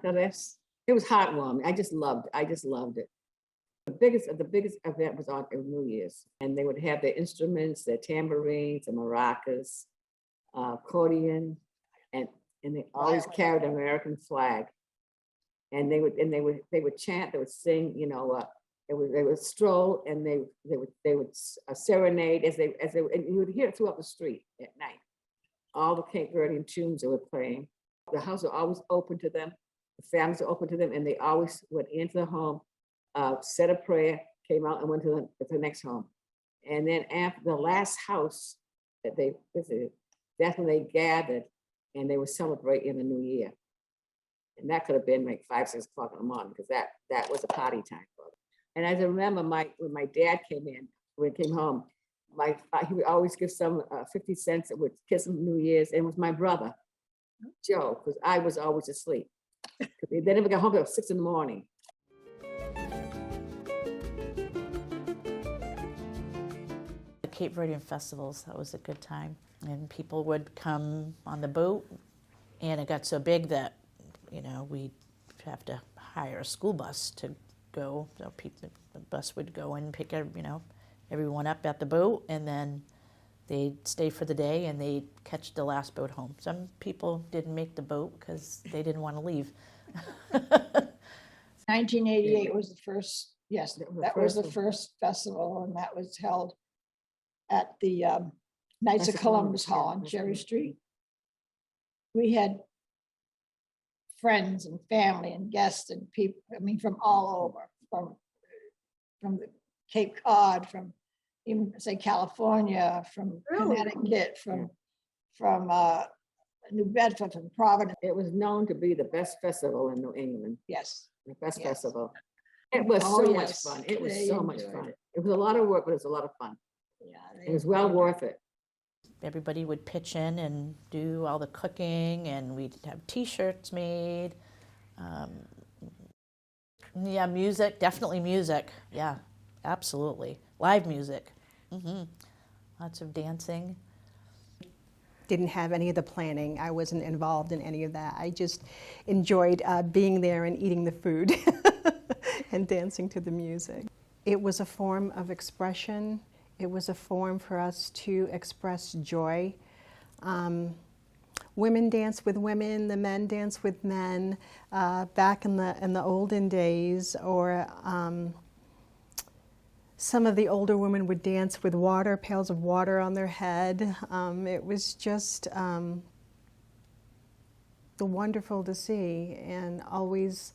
It was heartwarming. I just loved it. The biggest event was on New Year's, and they would have their instruments, their tambourines, their maracas, accordion, and they always carried an American flag. And they would chant, they would sing, they would stroll, and they would serenade as they and you would hear it throughout the street at night. All the Cape Verdean tunes they were playing. The house was always open to them. The families were open to them, and they always went into the home, said a prayer, came out and went to the next home. And then after the last house that they visited, that's when they gathered and they would celebrate in the new year. And that could have been like 5, 6 o'clock in the morning, because that was a party time for them. And as I remember, when my dad came in, when he came home, he would always give some 50 cents that would kiss him New Year's, and it was my brother, Joe, because I was always asleep. They never got home until 6 in the morning. The Cape Verdean festivals, that was a good time. And people would come on the boat, and it got so big that, we'd have to hire a school bus to go. So the bus would go and pick everyone up at the boat, and then they'd stay for the day and they'd catch the last boat home. Some people didn't make the boat because they didn't want to leave. 1988 was the first, yes, that was the first festival, and that was held at the Knights of Columbus Hall on Cherry Street. We had friends and family and guests and people, from all over, from the Cape Cod, from even say California, from Connecticut, from New Bedford, from Providence. It was known to be the best festival in New England. Yes. The best festival. It was much fun. It was so much fun. It was a lot of work, but it was a lot of fun. Yeah, it was well worth it. Everybody would pitch in and do all the cooking, and we'd have T-shirts made. Yeah, music, definitely music. Yeah, absolutely. Live music. Lots of dancing. Didn't have any of the planning. I wasn't involved in any of that. I just enjoyed being there and eating the food and dancing to the music. It was a form of expression. It was a form for us to express joy. Women dance with women, the men dance with men. Back in the olden days, or some of the older women would dance with pails of water on their head. It was just wonderful to see, and always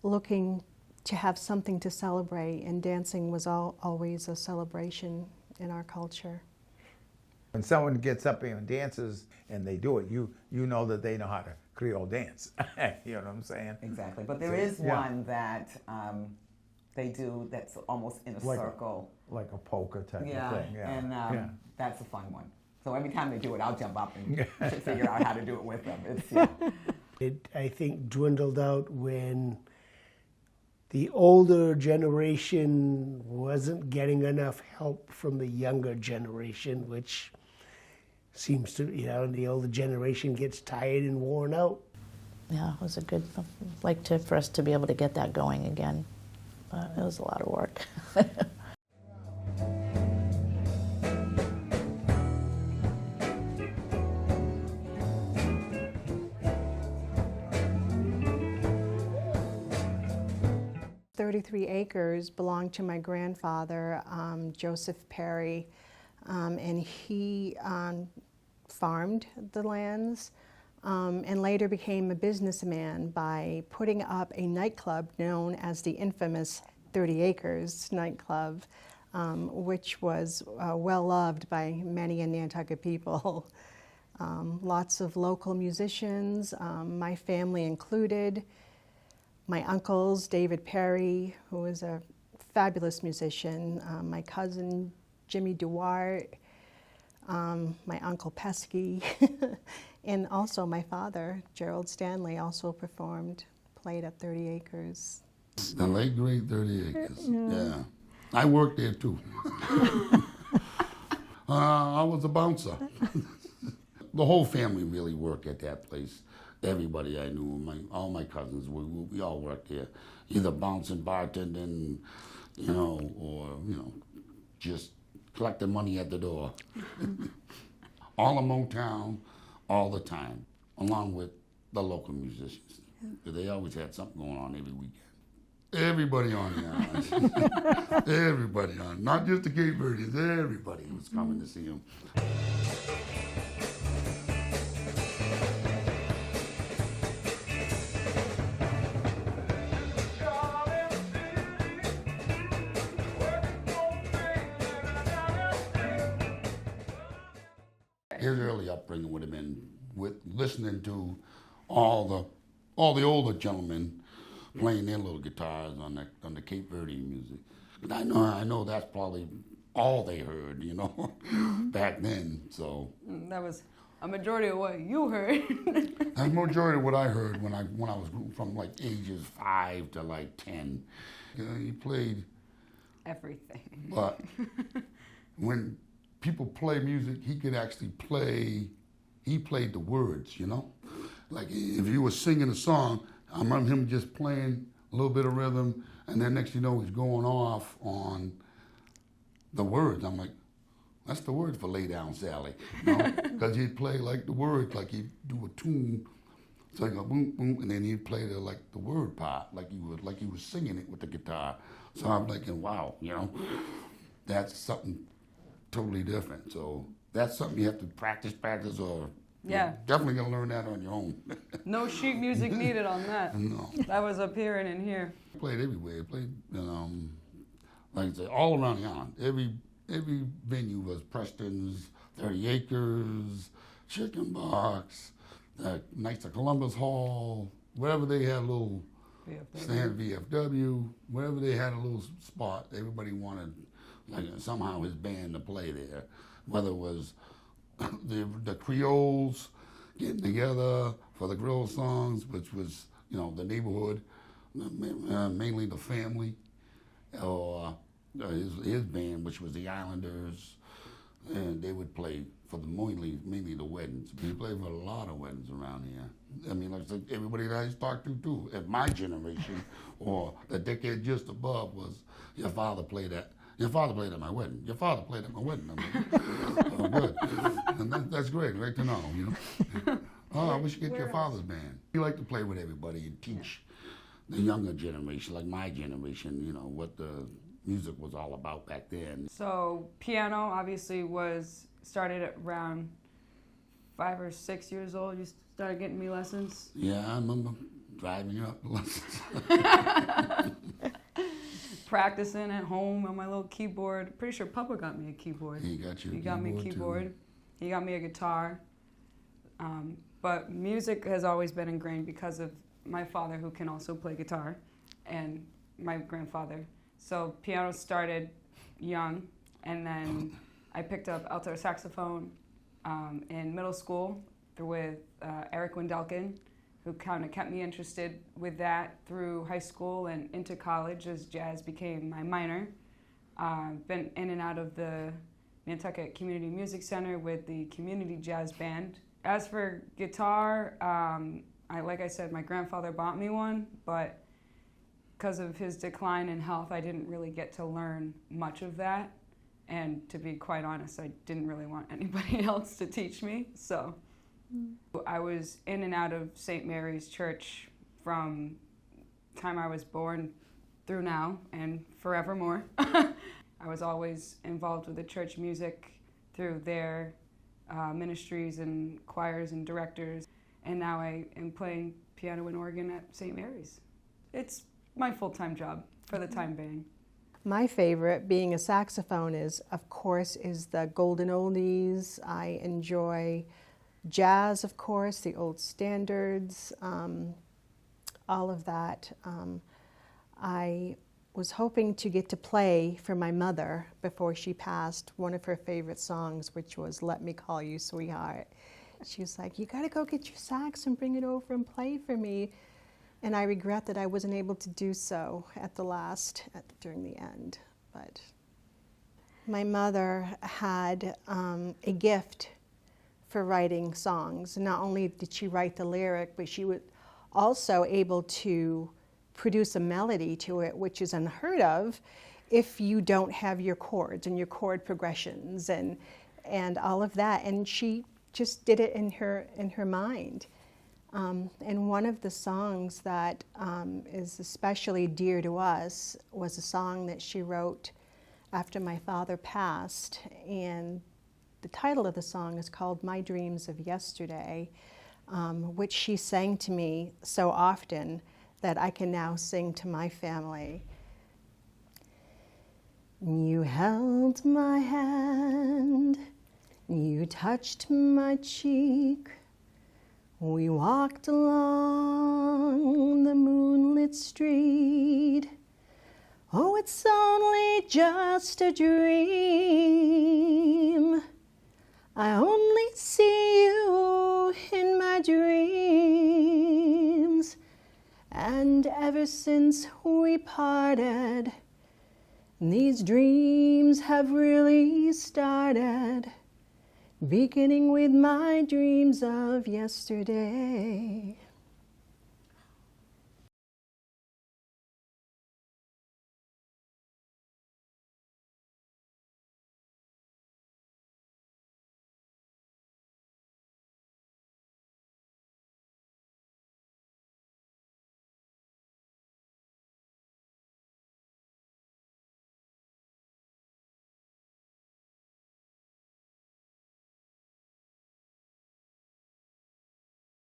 looking to have something to celebrate, and dancing was always a celebration in our culture. When someone gets up and dances and they do it, you know that they know how to Creole dance. You know what I'm saying? Exactly, but there is one that they do that's almost in a circle. Like a polka type of thing. Yeah, and that's a fun one. So every time they do it, I'll jump up and figure out how to do it with them. It, I think, dwindled out when the older generation wasn't getting enough help from the younger generation, which seems to, the older generation gets tired and worn out. Yeah, it was a good, for us to be able to get that going again. But it was a lot of work. "33 acres belonged to my grandfather, Joseph Perry, and he farmed the lands and later became a businessman by putting up a nightclub known as the infamous 30 Acres nightclub, which was well loved by many in Nantucket people. Lots of local musicians, my family included. My uncles, David Perry, who was a fabulous musician, my cousin, Jimmy Duarte, my uncle Pesky, and also my father, Gerald Stanley, also played at 30 Acres. The late great 30 Acres, yeah. I worked there too. I was a bouncer. The whole family really worked at that place. everybody I knew, all my cousins, we all worked there, either bouncing, bartending, or just collecting money at the door. All in Motown, all the time, along with the local musicians. They always had something going on every weekend. Everybody on the island. Everybody on, not just the Cape Verdeans, everybody was coming to see them. His early upbringing would have been with listening to all the older gentlemen playing their little guitars on the Cape Verdean music. But I know that's probably all they heard, back then. So that was a majority of what you heard. That's a majority of what I heard when I was from like ages 5 to like 10. He played everything. But when people play music, he could actually play. He played the words, Like if you were singing a song, I remember him just playing a little bit of rhythm, and then next you know he's going off on the words. I'm like, that's the word for "Lay Down, Sally," because he'd play like the words, like he'd do a tune, so he'd go boom boom, and then he'd play the word part, like he was singing it with the guitar. So I'm thinking, wow, that's something totally different. So that's something you have to practice, or you're definitely gonna learn that on your own. No sheet music needed on that. No. That was up here and in here. Played everywhere. Played, like I say, all around the island. Every venue was Preston's, 30 Acres, Chicken Box, Knights of Columbus Hall, wherever they had a little stand, VFW, wherever they had a little spot, everybody wanted somehow his band to play there, whether it was the Creoles getting together for the Creole songs, which was the neighborhood, mainly the family, or his band, which was the Islanders, and they would play for mainly the weddings. He played for a lot of weddings around here. I mean, like I said, everybody that I talked to too, at my generation or the decade just above, was your father played at. Your father played at my wedding. Your father played at my wedding. I'm like, oh, good. And that's great to know, Oh, we should get your father's band. You like to play with everybody and teach the younger generation, like my generation, what the music was all about back then. So piano obviously started at around 5 or 6 years old. You started getting me lessons. Yeah, I remember driving you up the lessons. Practicing at home on my little keyboard. Pretty sure Papa got me a keyboard. He got you. He got me a keyboard. Too. He got me a guitar. But music has always been ingrained because of my father, who can also play guitar, and my grandfather. So piano started young, and then I picked up alto saxophone in middle school with Eric Wendelkin, who kind of kept me interested with that through high school and into college as jazz became my minor. Been in and out of the Nantucket Community Music Center with the community jazz band. As for guitar, like I said, my grandfather bought me one, but because of his decline in health, I didn't really get to learn much of that. And to be quite honest, I didn't really want anybody else to teach me, so. I was in and out of St. Mary's Church from the time I was born through now and forevermore. I was always involved with the church music through their ministries and choirs and directors, and now I am playing piano and organ at St. Mary's. It's my full-time job for the time being. My favorite, being a saxophonist, of course, is the golden oldies. I enjoy jazz, of course, the old standards, all of that. I was hoping to get to play for my mother before she passed one of her favorite songs, which was "Let Me Call You Sweetheart." She was like, "You gotta go get your sax and bring it over and play for me." And I regret that I wasn't able to do so during the end. But my mother had a gift for writing songs. Not only did she write the lyric, but she was also able to produce a melody to it, which is unheard of if you don't have your chords and your chord progressions and all of that. And she just did it in her mind. And one of the songs that is especially dear to us was a song that she wrote after my father passed. And the title of the song is called My Dreams of Yesterday, which she sang to me so often that I can now sing to my family. You held my hand, you touched my cheek, we walked along the moonlit street. Oh, it's only just a dream. I only see you in my dreams. And ever since we parted, these dreams have really started, beginning with my dreams of yesterday.